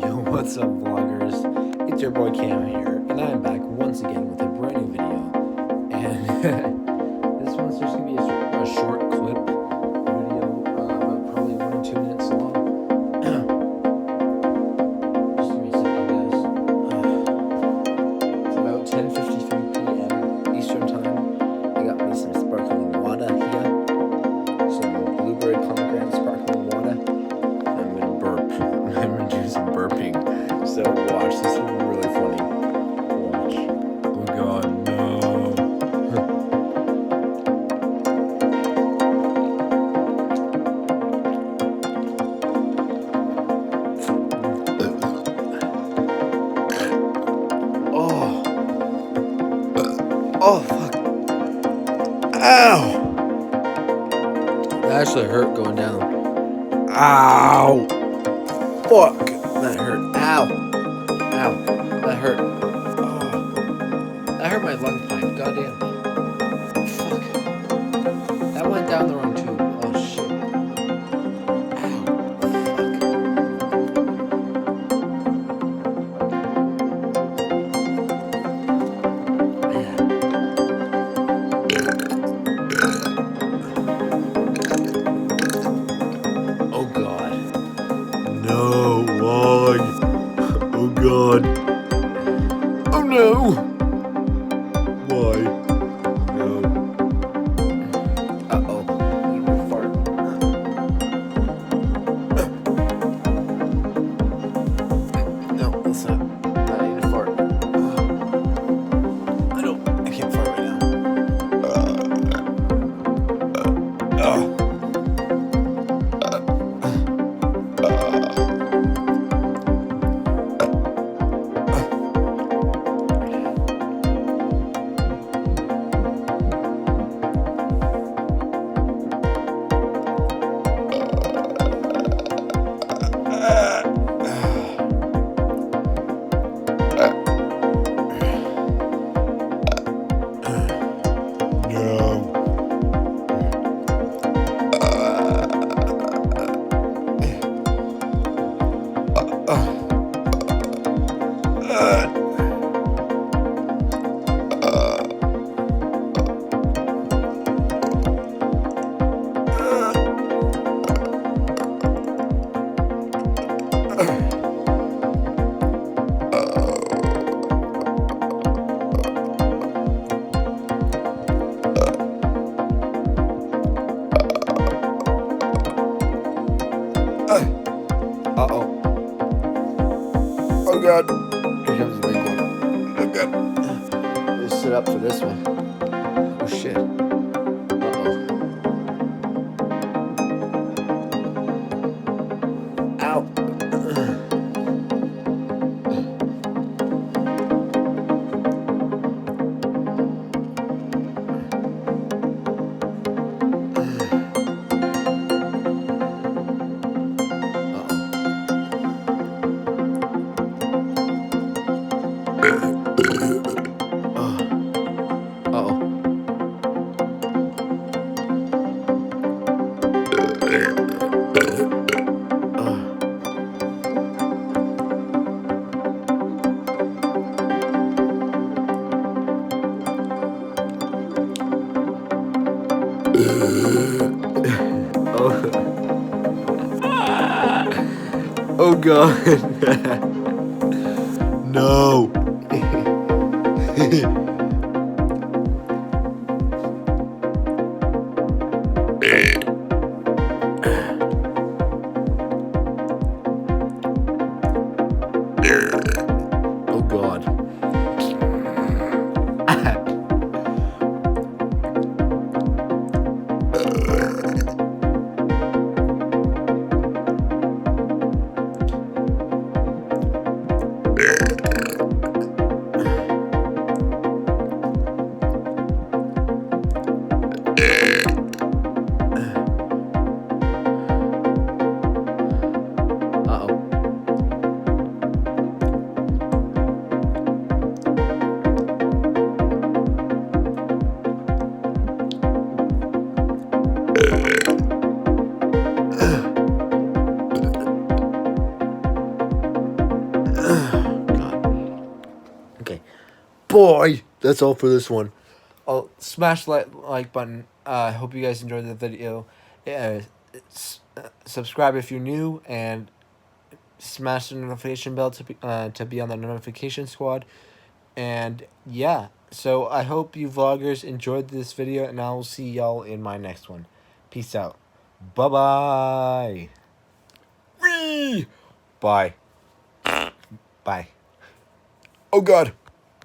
Yo, what's up, vloggers? It's your boy Cam here, and I'm back once again with a brand new video. And this one's just gonna be a short clip video, about probably 1 or 2 minutes long. Just give me a second, guys. It's about 10:53 p.m. Eastern time. I got me some sparkling water here, some blueberry pomegranate sparkling water. I'm gonna burp. I'm gonna do some burping. So watch, this will be really funny. Watch. Oh god, no. Oh. Oh fuck. Ow. That actually hurt going down. Ow. Fuck. That hurt. Ow. Ow. That hurt. Oh. That hurt my lung pipe. Goddamn. Fuck. That went down the wrong tube. Oh shit. Ow. Fuck. Yeah. Oh god. No. Why? Oh god. Oh no. Why? No. Uh-oh. I'm gonna fart. No, that's not. I need to fart. I can't fart right now. Uh-oh. Oh god. Here comes the big one. Oh god. Let's sit up for this one. Oh shit. Uh-oh. Ow. Oh god. No. Oh god. boy, that's all for this one. I'll smash the like button. Hope you guys enjoyed the video. Subscribe if you're new, and smash the notification bell to be on the notification squad. And yeah, so I hope you vloggers enjoyed this video, and I will see y'all in my next one. Peace out. Bye-bye. Bye. Bye. Oh God.